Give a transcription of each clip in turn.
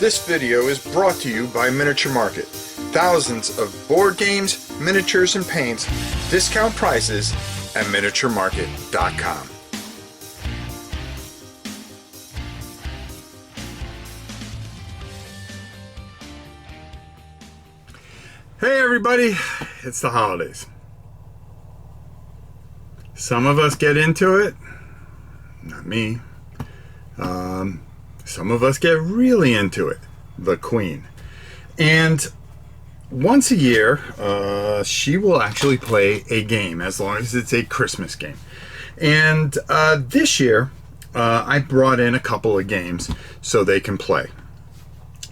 This video is brought to you by Miniature Market. Thousands of board games, miniatures, and paints, discount prices at miniaturemarket.com. Hey everybody, it's the holidays. Some of us get into it, not me. Some of us get really into it, the Queen. And once a year, she will actually play a game, as long as it's a Christmas game. And this year, I brought in a couple of games so they can play.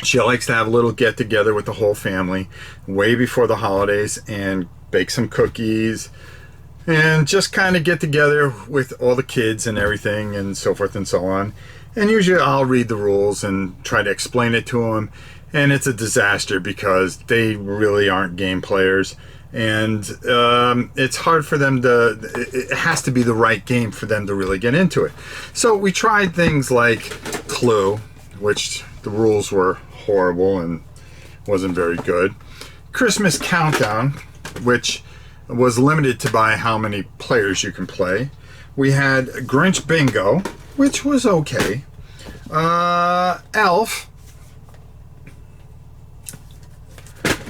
She likes to have a little get-together with the whole family way before the holidays and bake some cookies and just kind of get together with all the kids and everything and so forth and so on. And usually I'll read the rules and try to explain it to them, and it's a disaster because they really aren't game players, and it's hard for them to, it has to be the right game for them to really get into it. So we tried things like Clue, which the rules were horrible and wasn't very good. Christmas Countdown, which was limited to by how many players you can play. We had Grinch Bingo, which was okay. Elf.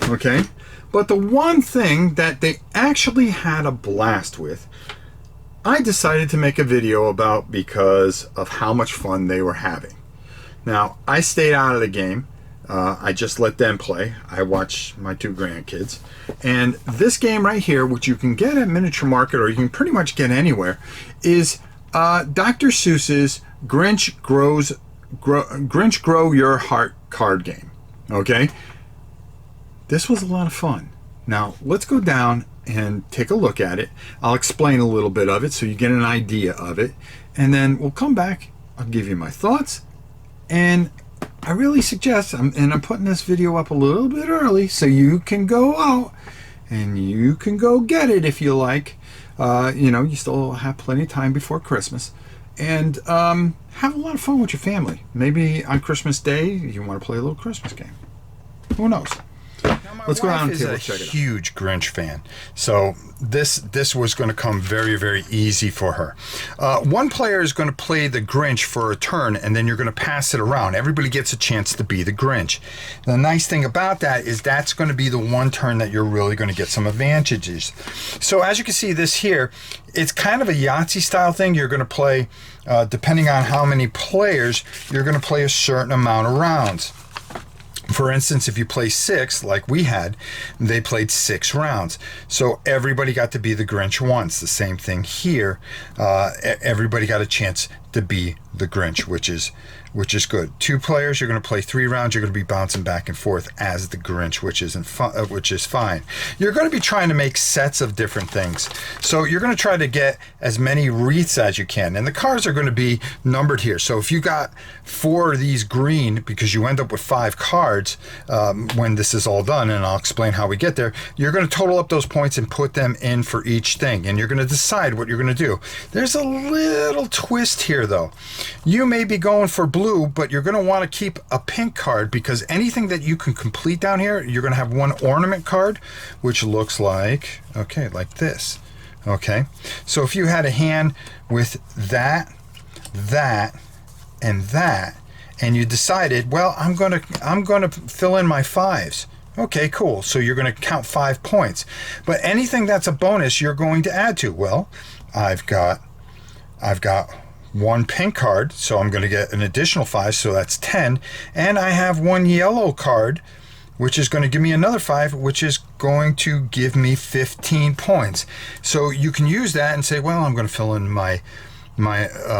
Okay. But the one thing that they actually had a blast with, I decided to make a video about because of how much fun they were having. Now, I stayed out of the game. I just let them play. I watched my two grandkids. And this game right here, which you can get at Miniature Market or you can pretty much get anywhere, is Dr. Seuss's Grinch Grow Your Heart card game. Okay? This was a lot of fun. Now, let's go down and take a look at it. I'll explain a little bit of it so you get an idea of it. And then we'll come back. I'll give you my thoughts. And I really suggest, I'm putting this video up a little bit early so you can go out and you can go get it if you like. You still have plenty of time before Christmas. And have a lot of fun with your family. Maybe on Christmas Day you want to play a little Christmas game. Who knows? Let's go down and check it out. She's a huge Grinch fan, so this was going to come very, very easy for her. One player is going to play the Grinch for a turn, and then you're going to pass it around. Everybody gets a chance to be the Grinch. The nice thing about that is that's going to be the one turn that you're really going to get some advantages. So as you can see, this here, it's kind of a Yahtzee style thing. You're going to play, depending on how many players, you're going to play a certain amount of rounds. For instance, if you play 6, like we had, they played 6 rounds. So everybody got to be the Grinch once. The same thing here. Everybody got a chance to be the Grinch, which is good. 2 players, you're going to play 3 rounds. You're going to be bouncing back and forth as the Grinch, which is fine. You're going to be trying to make sets of different things. So you're going to try to get as many wreaths as you can. And the cards are going to be numbered here. So if you got 4 of these green, because you end up with 5 cards when this is all done, and I'll explain how we get there, you're going to total up those points and put them in for each thing. And you're going to decide what you're going to do. There's a little twist here, though. You may be going for blue, but you're going to want to keep a pink card, because anything that you can complete down here, you're going to have one ornament card, which looks like, okay, like this. Okay, so if you had a hand with that, and that, and you decided, well, I'm going to fill in my 5s. Okay, cool. So you're going to count 5 points. But anything that's a bonus, you're going to add to. Well, I've got 1 pink card, so I'm going to get an additional 5, so that's 10. And I have 1 yellow card, which is going to give me another 5, which is going to give me 15 points. So you can use that and say, well, I'm going to fill in my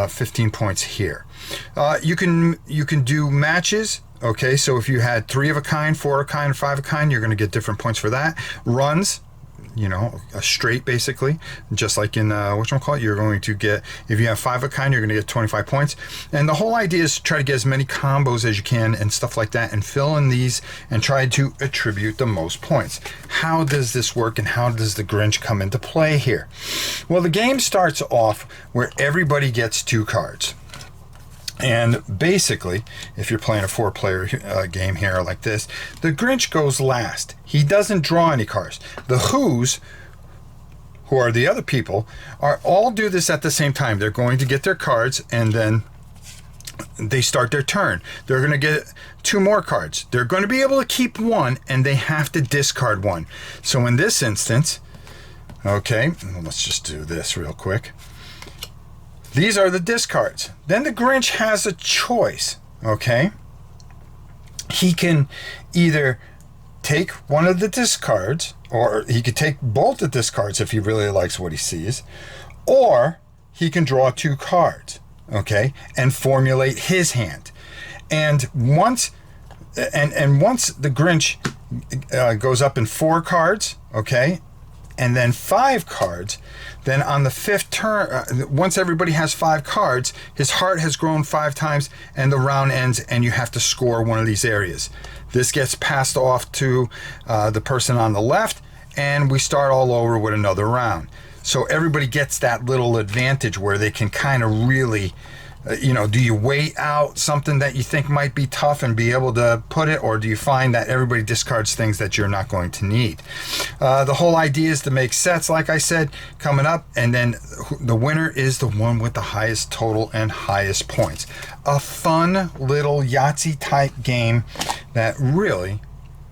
15 points here. You can do matches. Okay, so if you had 3 of a kind, 4 of a kind, 5 of a kind, you're going to get different points for that. Runs, a straight basically, just like in whatchamacallit, you're going to get, if you have 5 of a kind, you're going to get 25 points. And the whole idea is to try to get as many combos as you can and stuff like that, and fill in these and try to attribute the most points. How does this work, and how does the Grinch come into play here? Well, the game starts off where everybody gets 2 cards. And basically, if you're playing a 4-player game here like this, the Grinch goes last. He doesn't draw any cards. The Who's, who are the other people, are all do this at the same time. They're going to get their cards, and then they start their turn. They're going to get 2 more cards. They're going to be able to keep 1, and they have to discard 1. So in this instance, okay, let's just do this real quick. These are the discards. Then the Grinch has a choice, okay? He can either take one of the discards, or he could take both the discards if he really likes what he sees, or he can draw 2 cards, okay, and formulate his hand. And once the Grinch goes up in 4 cards, okay, and then 5 cards, then on the 5th turn, once everybody has 5 cards, his heart has grown 5 times, and the round ends, and you have to score one of these areas. This gets passed off to the person on the left, and we start all over with another round. So everybody gets that little advantage where they can kind of really, do you wait out something that you think might be tough and be able to put it, or do you find that everybody discards things that you're not going to need? The whole idea is to make sets, like I said, coming up, and then the winner is the one with the highest total and highest points. A fun little Yahtzee type game that really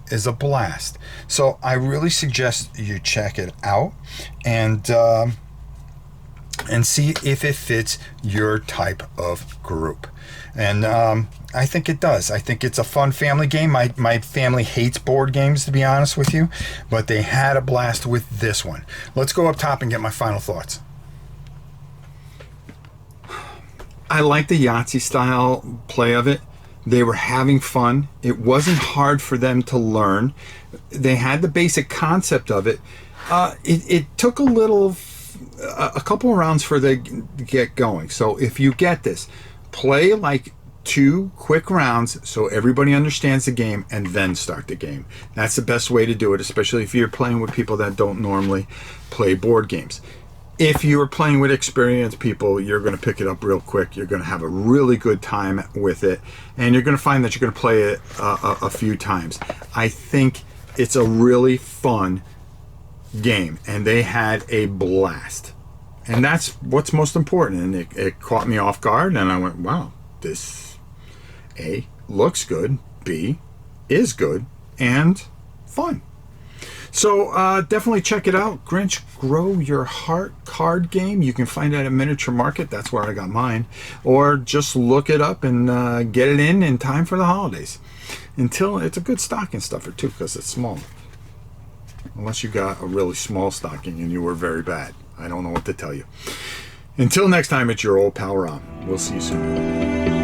is a blast. So I really suggest you check it out and see if it fits your type of group. And I think it does. I think it's a fun family game. My family hates board games, to be honest with you, but they had a blast with this one. Let's go up top and get my final thoughts. I like the Yahtzee style play of it. They were having fun. It wasn't hard for them to learn. They had the basic concept of it. It took a couple of rounds for them to get going. So if you get this, play like 2 quick rounds so everybody understands the game, and then start the game. That's the best way to do it, especially if you're playing with people that don't normally play board games. If you are playing with experienced people, you're going to pick it up real quick. You're going to have a really good time with it, and you're going to find that you're going to play it a few times. I think it's a really fun game, and they had a blast. And that's what's most important. And it caught me off guard, and I went, wow, this A, looks good, B, is good, and fun. So definitely check it out. Grinch Grow Your Heart card game. You can find it at Miniature Market. That's where I got mine. Or just look it up and get it in time for the holidays. Until it's a good stocking stuffer too, because it's small. Unless you got a really small stocking and you were very bad. I don't know what to tell you. Until next time, it's your old pal Ron. We'll see you soon.